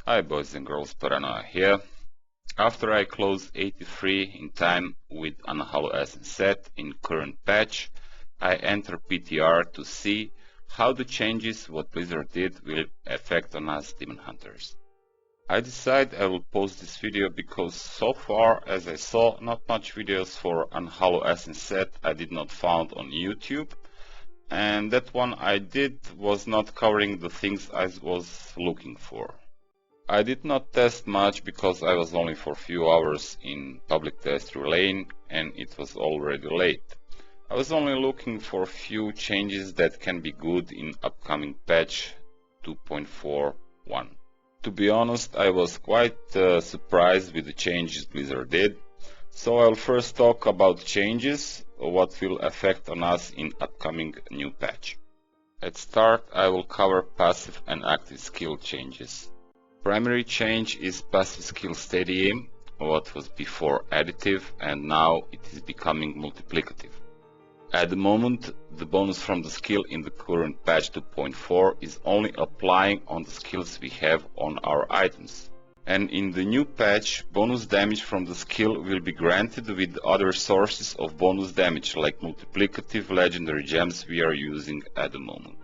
Hi boys and girls, Paranoia here. After I closed 83 in time with Unhallowed essence set in current patch, I enter PTR to see how the changes what Blizzard did will affect on us demon hunters. I decide I will post this video because so far as I saw not much videos for Unhallowed essence set I did not found on YouTube, and that one I did was not covering the things I was looking for. I did not test much because I was only for a few hours in public test relaying and it was already late. I was only looking for a few changes that can be good in upcoming patch 2.41. To be honest, I was quite surprised with the changes Blizzard did. So I'll first talk about changes, what will affect on us in upcoming new patch. At start I will cover passive and active skill changes. Primary change is passive skill steady aim, what was before additive and now it is becoming multiplicative. At the moment, the bonus from the skill in the current patch 2.4 is only applying on the skills we have on our items. And in the new patch, bonus damage from the skill will be granted with other sources of bonus damage like multiplicative legendary gems we are using at the moment.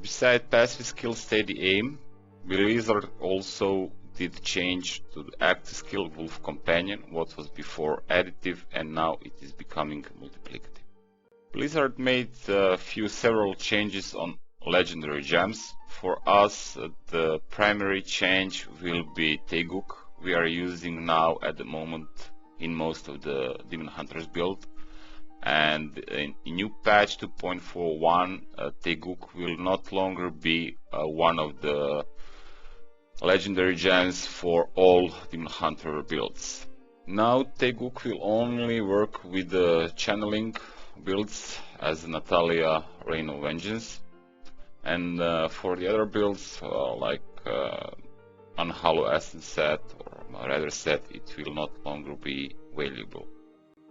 Besides passive skill steady aim, Blizzard also did change to the active skill Wolf Companion, what was before additive and now it is becoming multiplicative. Blizzard made several changes on legendary gems. For us, the primary change will be Taeguk. We are using now at the moment in most of the Demon Hunters build. And in new patch 2.41, Taeguk will not longer be one of the legendary gems for all Demon Hunter builds. Now Taeguk will only work with the channeling builds as Natalia Reign of Vengeance, and for the other builds like Unhallowed essence set or rather set, it will not longer be valuable.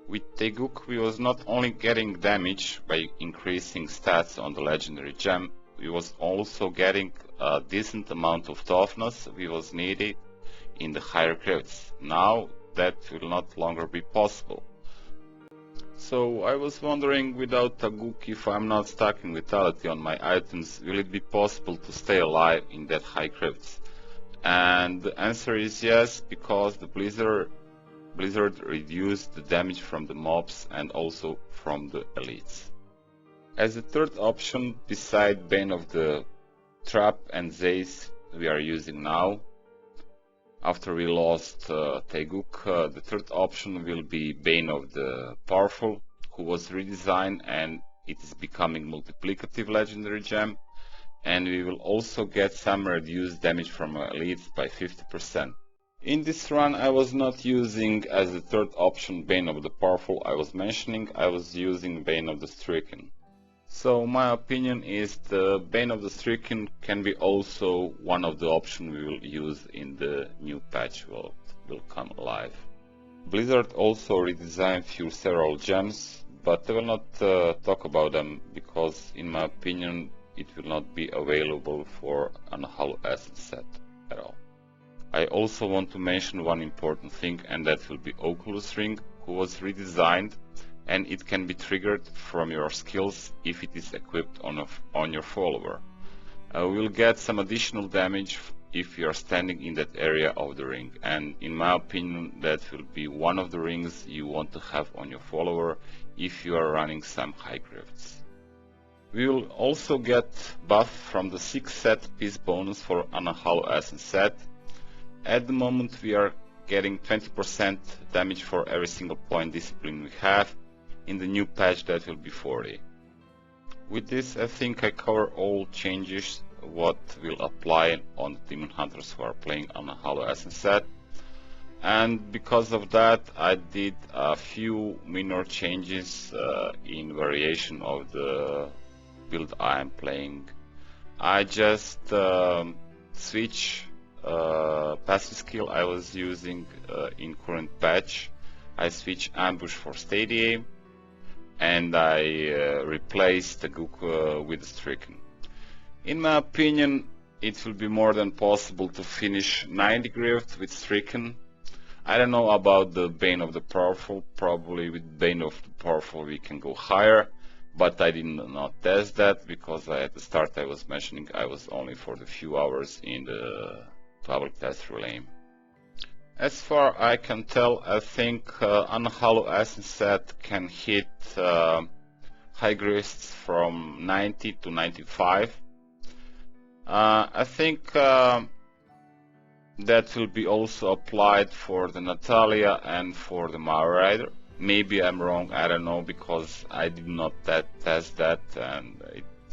With Taeguk we was not only getting damage by increasing stats on the legendary gem, we was also getting a decent amount of toughness we was needed in the higher crafts. Now that will not longer be possible. So I was wondering, without Taeguk, if I'm not stacking vitality on my items, will it be possible to stay alive in that high crafts? And the answer is yes, because the Blizzard reduced the damage from the mobs and also from the elites. As a third option, beside Bane of the Trap and Zaze we are using now, after we lost Taeguk, the third option will be Bane of the Powerful, who was redesigned and it is becoming multiplicative legendary gem, and we will also get some reduced damage from elites by 50%. In this run I was not using as the third option Bane of the Powerful I was mentioning, I was using Bane of the Stricken. So my opinion is the Bane of the Stricken can be also one of the options we will use in the new patch will come alive. Blizzard also redesigned several gems, but I will not talk about them because in my opinion it will not be available for Unhallowed essence set at all. I also want to mention one important thing, and that will be Oculus Ring, who was redesigned, and it can be triggered from your skills if it is equipped on your follower. We will get some additional damage if you are standing in that area of the ring, and in my opinion that will be one of the rings you want to have on your follower if you are running some high crafts. We will also get buff from the 6 set piece bonus for Unhallowed essence set. At the moment we are getting 20% damage for every single point discipline we have. In the new patch that will be 40. With this I think I cover all changes what will apply on the Demon Hunters who are playing on a Unhallowed essence set. And because of that I did a few minor changes in variation of the build I am playing. I just switch passive skill I was using in current patch. I switch ambush for steady aim, and I replaced Taeguk with Stricken. In my opinion, it will be more than possible to finish 90 Grift with Stricken. I don't know about the Bane of the Powerful. Probably with Bane of the Powerful we can go higher, but I did not test that because at the start I was mentioning I was only for the few hours in the public test relay. As far I can tell, I think Unhallowed Essence set can hit high grifts from 90 to 95. I think that will be also applied for the Natalia and for the Marauder. Maybe I'm wrong, I don't know, because I did not test that and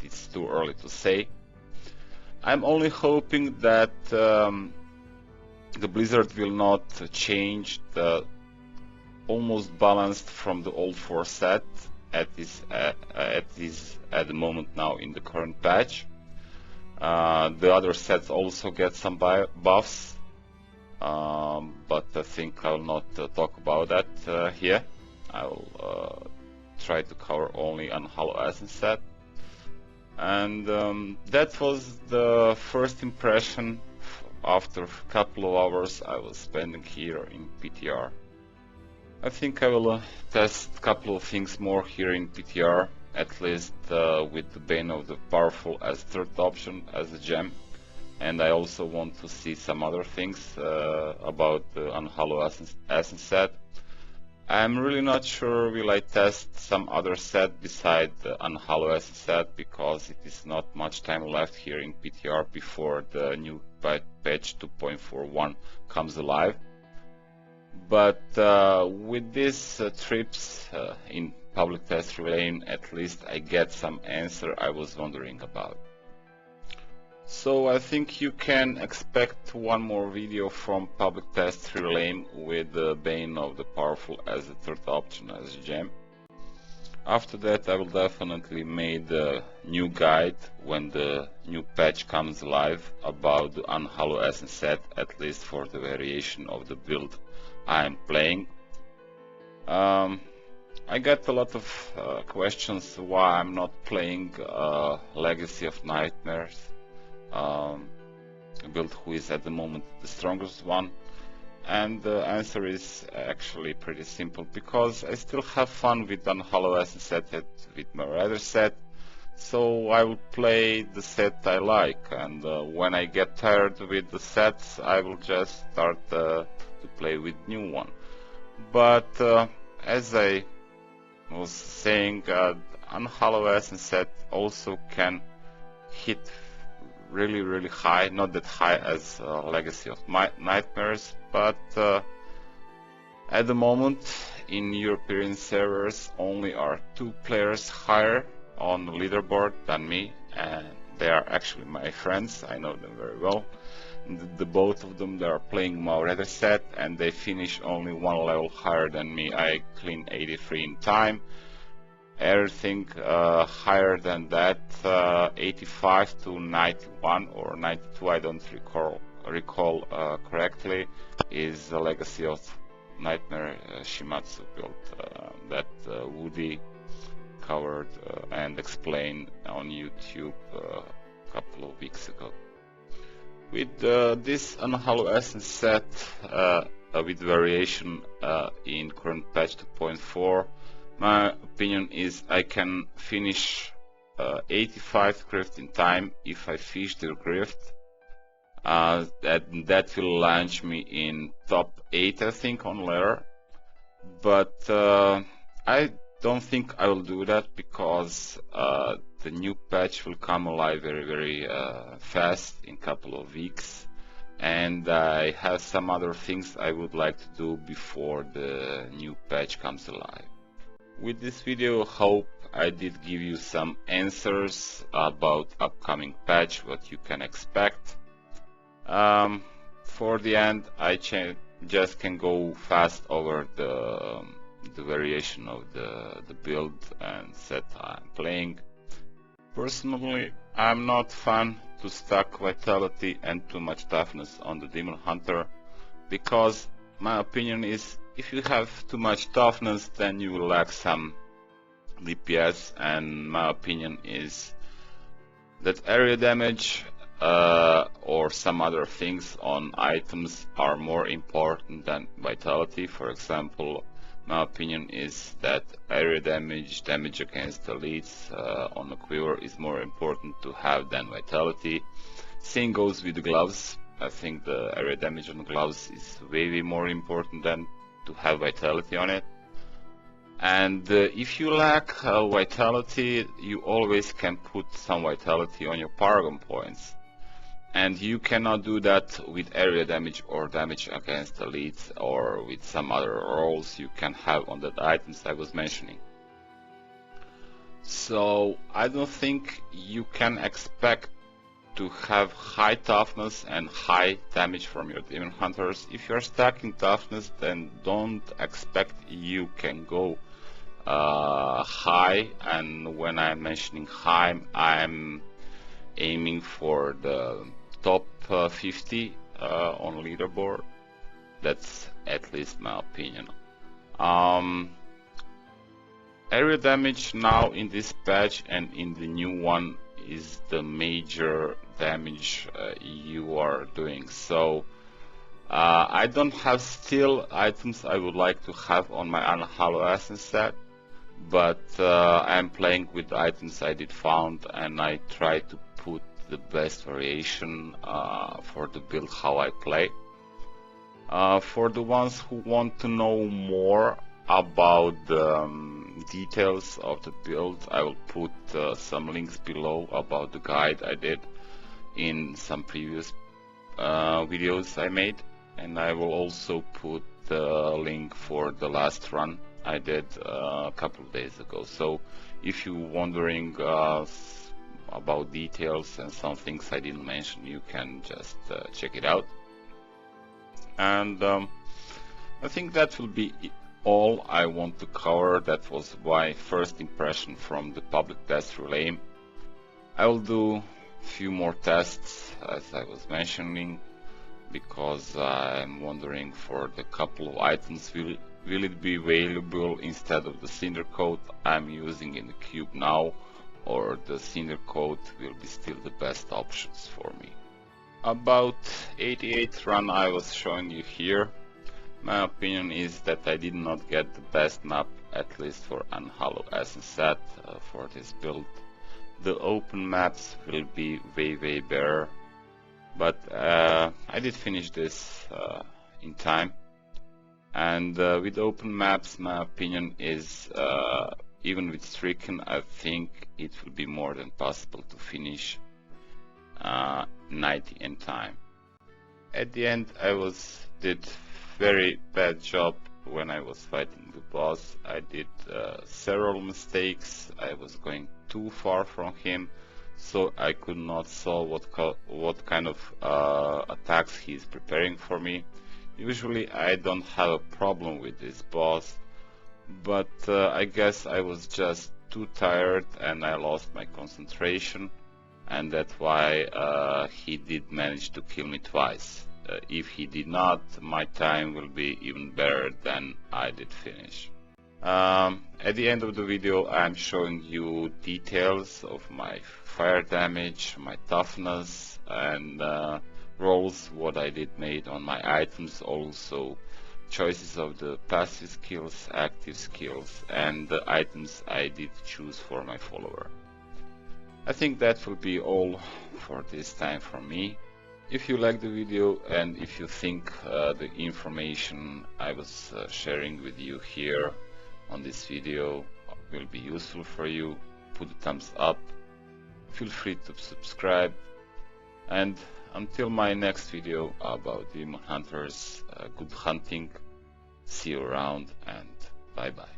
it's too early to say. I'm only hoping that the Blizzard will not change the almost balanced from the old 4 set at the moment now in the current patch. The other sets also get some buffs, but I think I will not talk about that here. I will try to cover only Unhallowed Essence set. And that was the first impression after a couple of hours I was spending here in PTR. I think I will test a couple of things more here in PTR, at least with the Bane of the Powerful as third option as a gem. And I also want to see some other things about the Unhallowed Essence set. I'm really not sure will I test some other set beside the Unhallowed Essence set, because it is not much time left here in PTR before the new patch 2.41 comes alive. But with these trips in public test relay, at least I get some answer I was wondering about. So I think you can expect one more video from public test relay with the Bane of the Powerful as a third option as a gem. After that I will definitely make a new guide when the new patch comes live about the Unhallowed Essence set, at least for the variation of the build I am playing. I got a lot of questions why I'm not playing Legacy of Nightmares. Build who is at the moment the strongest one, and the answer is actually pretty simple, because I still have fun with Unhallowed Essence set with my other set, so I will play the set I like, and when I get tired with the sets I will just start to play with new one. But as I was saying, Unhallowed Essence set also can hit really high, not that high as Legacy of Nightmares, but at the moment in European servers only are 2 players higher on the leaderboard than me, and they are actually my friends, I know them very well. The both of them, they are playing Marauder set and they finish only 1 level higher than me. I clean 83 in time. Everything higher than that, 85 to 91 or 92, I don't recall correctly, is the Legacy of Nightmare Shimatsu build that Woody covered and explained on YouTube a couple of weeks ago. With this Unhallowed Essence set with variation in current patch 2.4, my opinion is I can finish 85 Grift in time if I fish the Grift. That will launch me in top 8, I think, on ladder. But I don't think I will do that, because the new patch will come alive very fast in a couple of weeks, and I have some other things I would like to do before the new patch comes alive. With this video, hope I did give you some answers about upcoming patch, what you can expect. For the end, I just can go fast over the variation of the build and set I'm playing. Personally, I'm not fan to stack vitality and too much toughness on the Demon Hunter, because my opinion is if you have too much toughness then you will lack some DPS, and my opinion is that area damage or some other things on items are more important than vitality. For example, my opinion is that area damage, damage against elites on a quiver is more important to have than vitality. Same goes with the gloves. I think the area damage on the gloves is way more important than to have vitality on it. And if you lack vitality, you always can put some vitality on your paragon points. And you cannot do that with area damage or damage against elites or with some other roles you can have on the items I was mentioning. So I don't think you can expect to have high toughness and high damage from your demon hunters. If you're stacking toughness, then don't expect you can go high. And when I'm mentioning high, I'm aiming for the top 50 on leaderboard. That's at least my opinion. Area damage now in this patch and in the new one is the major damage you are doing. So I don't have still items I would like to have on my Unhallowed Essence set, but I'm playing with the items I did found, and I try to put the best variation for the build how I play. For the ones who want to know more about the details of the build, I will put some links below about the guide I did in some previous videos I made, and I will also put the link for the last run I did a couple of days ago. So if you're wondering about details and some things I didn't mention, you can just check it out. And I think that will be all I want to cover. That was my first impression from the public test relay. I will do a few more tests as I was mentioning, because I'm wondering for the couple of items, will it be available instead of the cinder coat I'm using in the cube now, or the cinder coat will be still the best options for me. About 88th run I was showing you here. My opinion is that I did not get the best map, at least for Unhallowed Essence set for this build. The open maps will be way better, but I did finish this in time. And with open maps, my opinion is even with Stricken, I think it will be more than possible to finish 90 in time. At the end, I did very bad job when I was fighting the boss. I did several mistakes. I was going too far from him, so I could not saw what kind of attacks he is preparing for me. Usually I don't have a problem with this boss, but I guess I was just too tired and I lost my concentration, and that's why he did manage to kill me twice. If he did not, my time will be even better than I did finish. At the end of the video, I'm showing you details of my fire damage, my toughness, and rolls what I did made on my items, also choices of the passive skills, active skills, and the items I did choose for my follower. I think that will be all for this time from me. If you like the video and if you think the information I was sharing with you here on this video will be useful for you, put a thumbs up, feel free to subscribe, and until my next video about demon hunters, good hunting, see you around, and bye bye.